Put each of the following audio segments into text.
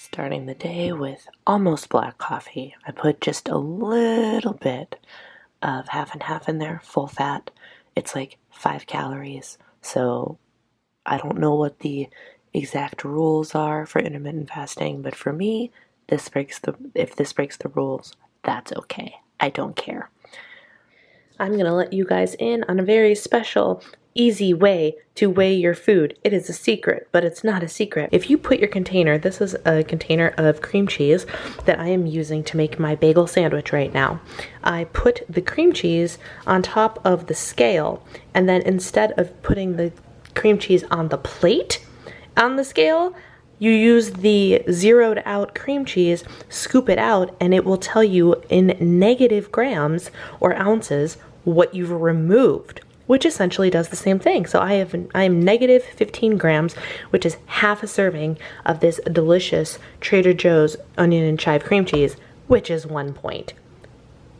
Starting the day with almost black coffee. I put just a little bit of half and half in there, full fat. It's like 5 calories. So I don't know what the exact rules are for intermittent fasting, but for me, if this breaks the rules, that's okay. I don't care. I'm going to let you guys in on a very special, easy way to weigh your food. It is a secret, but it's not a secret. If you put your container, this is a container of cream cheese that I am using to make my bagel sandwich right now. I put the cream cheese on top of the scale, and then instead of putting the cream cheese on the plate on the scale, you use the zeroed out cream cheese, scoop it out, and it will tell you in negative grams or ounces what you've removed, which essentially does the same thing. So I am negative 15 grams, which is half a serving of this delicious Trader Joe's onion and chive cream cheese, which is 1 point.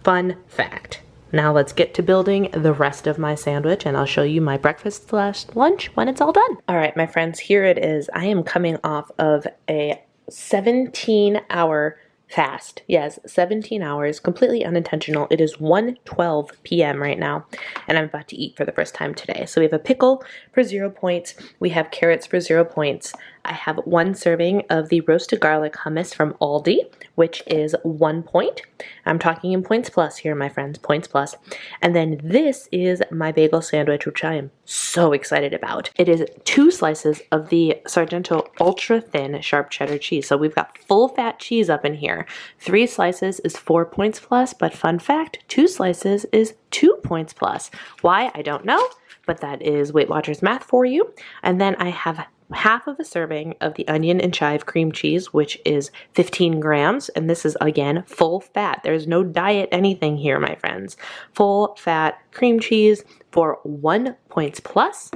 Fun fact. Now let's get to building the rest of my sandwich, and I'll show you my breakfast/lunch when it's all done. All right, my friends, here it is. I am coming off of a 17-hour fast. Yes, 17 hours, completely unintentional. It is 1:12 p.m. right now, and I'm about to eat for the first time today. So we have a pickle for 0 points. We have carrots for 0 points. I have 1 serving of the roasted garlic hummus from Aldi, which is 1 point. I'm talking in points plus here, my friends, points plus. And then this is my bagel sandwich, which I am so excited about. It is 2 slices of the Sargento ultra thin sharp cheddar cheese. So we've got full fat cheese up in here. 3 slices is 4 points plus, but fun fact, 2 slices is 2 points plus. Why? I don't know, but that is Weight Watchers math for you. And then I have half of a serving of the onion and chive cream cheese, which is 15 grams. And this is, again, full fat. There's no diet anything here, my friends. Full fat cream cheese for 1 points plus.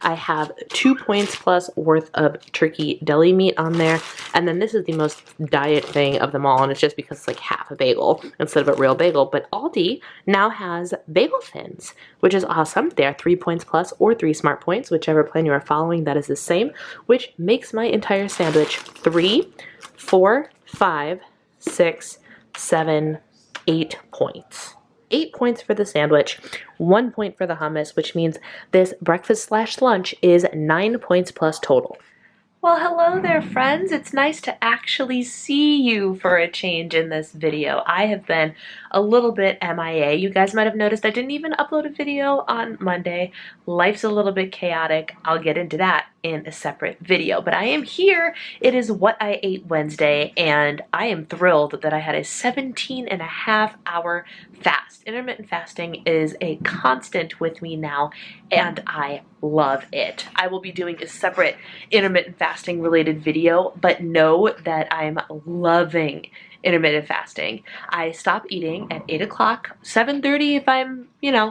I have 2 points plus worth of turkey deli meat on there. And then this is the most diet thing of them all. And it's just because it's like half a bagel instead of a real bagel. But Aldi now has bagel thins, which is awesome. They are 3 points plus or 3 smart points, whichever plan you are following, that is the same, which makes my entire sandwich 3, 4, 5, 6, 7, 8 points. 8 points for the sandwich, 1 point for the hummus, which means this breakfast/lunch is 9 points plus total. Well, hello there, friends. It's nice to actually see you for a change in this video. I have been a little bit MIA. You guys might have noticed I didn't even upload a video on Monday. Life's a little bit chaotic. I'll get into that in a separate video, but I am here. It is What I Ate Wednesday, and I am thrilled that I had a 17.5-hour fast. Intermittent fasting is a constant with me now, and I love it. I will be doing a separate intermittent fasting related video, but know that I'm loving intermittent fasting. I stop eating at 8 o'clock, 7:30 if I'm,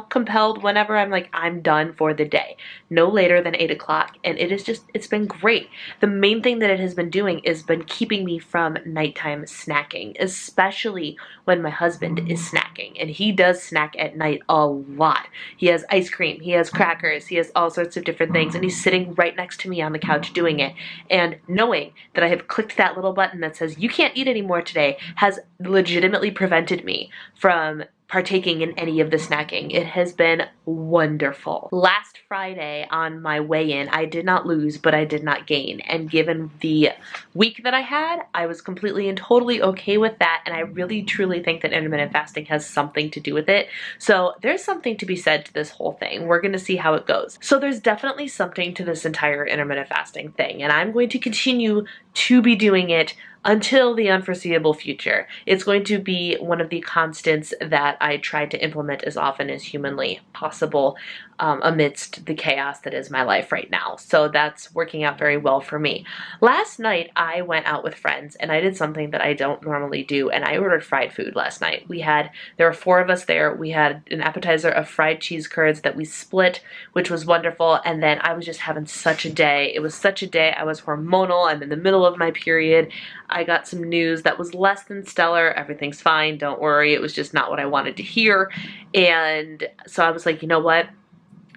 compelled, whenever I'm like, I'm done for the day. No later than 8 o'clock. And it's been great. The main thing that it has been doing is been keeping me from nighttime snacking, especially when my husband is snacking. And he does snack at night a lot. He has ice cream, he has crackers, he has all sorts of different things, and he's sitting right next to me on the couch doing it. And knowing that I have clicked that little button that says, you can't eat anymore today, has legitimately prevented me from partaking in any of the snacking. It has been wonderful. Last Friday on my weigh-in, I did not lose, but I did not gain. And given the week that I had, I was completely and totally okay with that. And I really, truly think that intermittent fasting has something to do with it. So there's something to be said to this whole thing. We're going to see how it goes. So there's definitely something to this entire intermittent fasting thing. And I'm going to continue to be doing it until the unforeseeable future. It's going to be one of the constants that I try to implement as often as humanly possible amidst the chaos that is my life right now. So that's working out very well for me. Last night, I went out with friends and I did something that I don't normally do, and I ordered fried food last night. There were 4 of us there. We had an appetizer of fried cheese curds that we split, which was wonderful, and then I was just having such a day. It was such a day. I was hormonal. I'm in the middle of my period. I got some news that was less than stellar. Everything's fine. Don't worry. It was just not what I wanted to hear. And so I was like, you know what?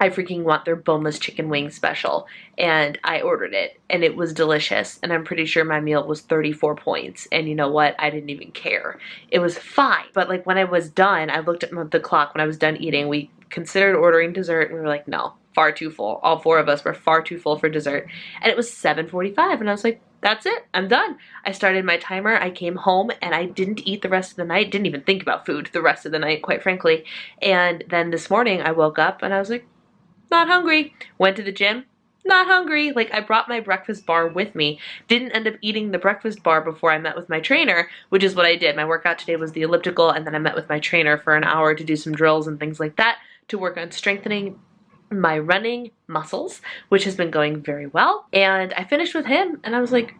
I freaking want their boneless chicken wing special. And I ordered it and it was delicious. And I'm pretty sure my meal was 34 points. And you know what? I didn't even care. It was fine. But like when I was done, I looked at the clock when I was done eating. We considered ordering dessert and we were like, no, far too full. All four of us were far too full for dessert. And it was 7:45 and I was like, that's it. I'm done. I started my timer. I came home and I didn't eat the rest of the night. Didn't even think about food the rest of the night, quite frankly. And then this morning I woke up and I was like, not hungry. Went to the gym, not hungry. Like I brought my breakfast bar with me. Didn't end up eating the breakfast bar before I met with my trainer, which is what I did. My workout today was the elliptical and then I met with my trainer for an hour to do some drills and things like that to work on strengthening my running muscles, which has been going very well. And I finished with him and I was like,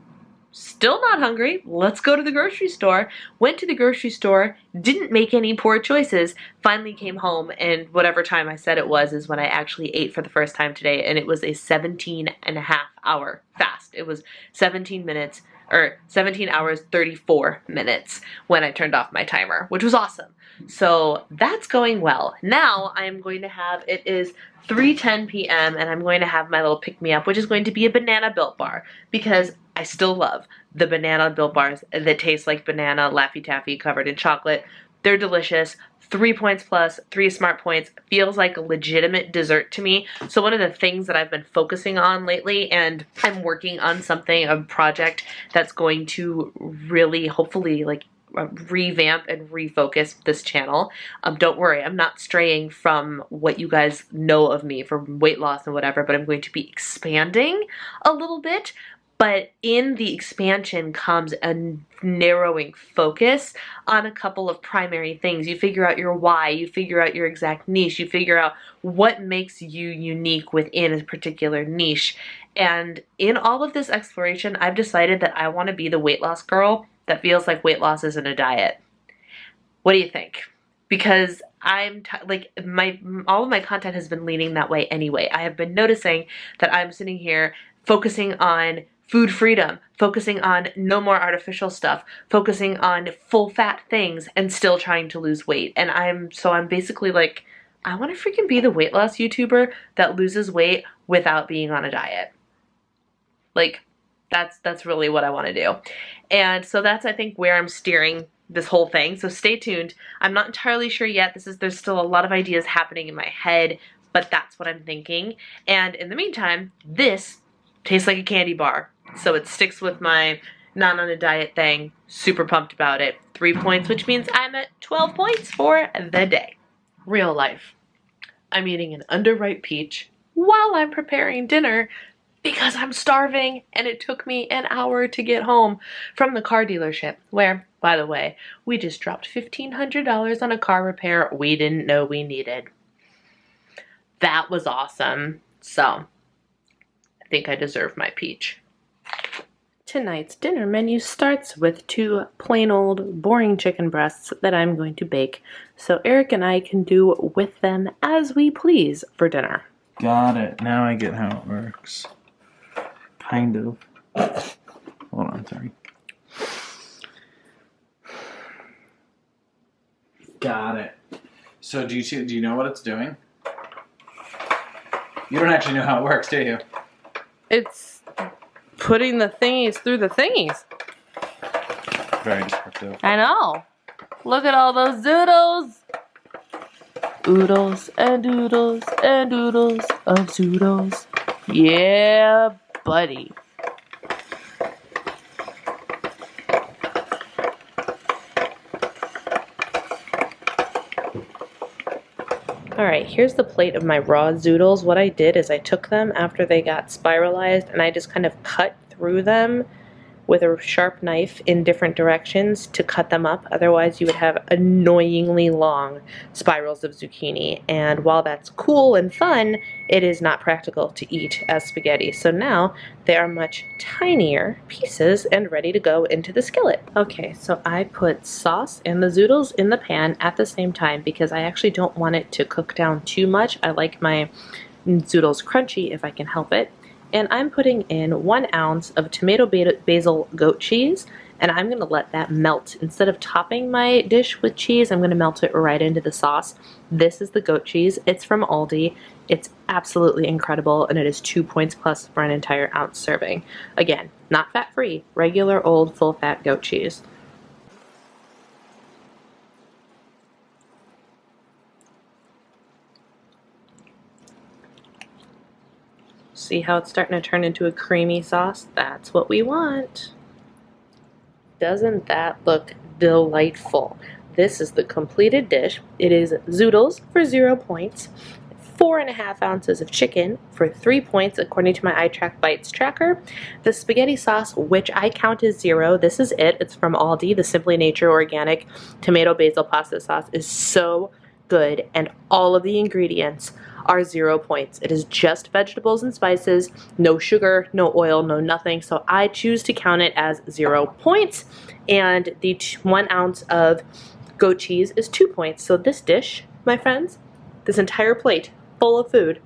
still not hungry. Let's go to the grocery store. Went to the grocery store, didn't make any poor choices, finally came home, and whatever time I said it was is when I actually ate for the first time today, and it was a 17.5-hour fast. It was 17 minutes, or 17 hours, 34 minutes when I turned off my timer, which was awesome. So that's going well. Now I'm going to have, it is 3:10 p.m. and I'm going to have my little pick-me-up, which is going to be a banana Built Bar, because I still love the banana Built Bars that taste like banana Laffy Taffy covered in chocolate. They're delicious. 3 points plus, 3 smart points. Feels like a legitimate dessert to me. So one of the things that I've been focusing on lately, and I'm working on something, a project that's going to really hopefully like revamp and refocus this channel. Don't worry, I'm not straying from what you guys know of me for weight loss and whatever, but I'm going to be expanding a little bit. But in the expansion comes a narrowing focus on a couple of primary things. You figure out your why, you figure out your exact niche, you figure out what makes you unique within a particular niche. And in all of this exploration, I've decided that I want to be the weight loss girl that feels like weight loss isn't a diet. What do you think? Because I'm like all of my content has been leaning that way anyway. I have been noticing that I'm sitting here focusing on food freedom, focusing on no more artificial stuff, focusing on full fat things, and still trying to lose weight. And I'm basically like, I want to freaking be the weight loss YouTuber that loses weight without being on a diet. Like, that's really what I want to do. And so that's, I think, where I'm steering this whole thing. So stay tuned. I'm not entirely sure yet. There's still a lot of ideas happening in my head, but that's what I'm thinking. And in the meantime, this tastes like a candy bar. So it sticks with my not on a diet thing. Super pumped about it. 3 points, which means I'm at 12 points for the day. Real life. I'm eating an underripe peach while I'm preparing dinner because I'm starving and it took me an hour to get home from the car dealership where, by the way, we just dropped $1,500 on a car repair we didn't know we needed. That was awesome. So, I think I deserve my peach. Tonight's dinner menu starts with 2 plain old boring chicken breasts that I'm going to bake, so Eric and I can do with them as we please for dinner. Got it. Now I get how it works. Kind of. Hold on, sorry. Got it. So do you know what it's doing? You don't actually know how it works, do you? It's putting the thingies through the thingies. Very descriptive. I know. Look at all those zoodles. Oodles and doodles and doodles of zoodles. Yeah, buddy. Alright, here's the plate of my raw zoodles. What I did is I took them after they got spiralized and I just kind of cut through them with a sharp knife in different directions to cut them up. Otherwise you would have annoyingly long spirals of zucchini. And while that's cool and fun, it is not practical to eat as spaghetti. So now they are much tinier pieces and ready to go into the skillet. Okay, so I put sauce and the zoodles in the pan at the same time because I actually don't want it to cook down too much. I like my zoodles crunchy if I can help it. And I'm putting in 1 ounce of tomato basil goat cheese, and I'm going to let that melt. Instead of topping my dish with cheese, I'm going to melt it right into the sauce. This is the goat cheese. It's from Aldi. It's absolutely incredible, and it is 2 points plus for an entire ounce serving. Again, not fat-free, regular old full-fat goat cheese. See how it's starting to turn into a creamy sauce? That's what we want. Doesn't that look delightful? This is the completed dish. It is zoodles for 0 points, 4.5 ounces of chicken for 3 points according to my iTrack Bites tracker. The spaghetti sauce, which I count as 0, this is it. It's from Aldi. The Simply Nature Organic Tomato Basil Pasta Sauce is so good, and all of the ingredients are 0 points. It is just vegetables and spices, no sugar, no oil, no nothing. So I choose to count it as 0 points. And the 1 ounce of goat cheese is 2 points. So this dish, my friends, this entire plate full of food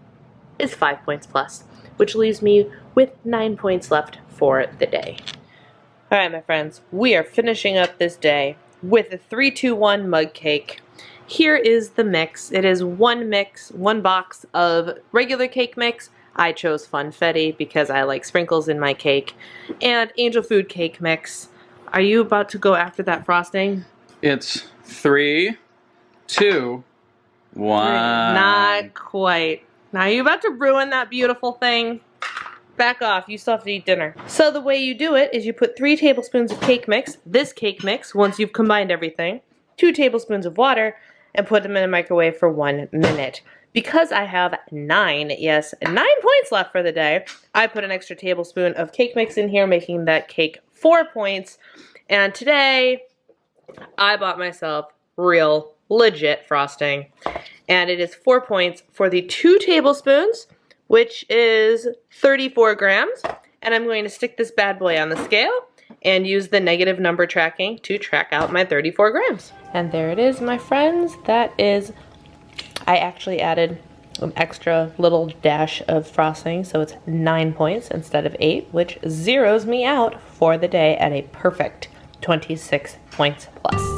is 5 points plus, which leaves me with 9 points left for the day. All right, my friends, we are finishing up this day with a 3-2-1 mug cake. Here is the mix. It is one box of regular cake mix. I chose funfetti because I like sprinkles in my cake. And angel food cake mix. Are you about to go after that frosting? It's 3, 2, 1. Not quite. Now are you about to ruin that beautiful thing? Back off, you still have to eat dinner. So the way you do it is you put 3 tablespoons of cake mix, this cake mix, once you've combined everything, 2 tablespoons of water, and put them in the microwave for 1 minute. Because I have 9 points left for the day, I put an extra tablespoon of cake mix in here, making that cake 4 points. And today, I bought myself real, legit frosting. And it is 4 points for the 2 tablespoons, which is 34 grams. And I'm going to stick this bad boy on the scale and use the negative number tracking to track out my 34 grams. And there it is, my friends. That is, I actually added an extra little dash of frosting, so it's 9 points instead of 8, which zeroes me out for the day at a perfect 26 points plus.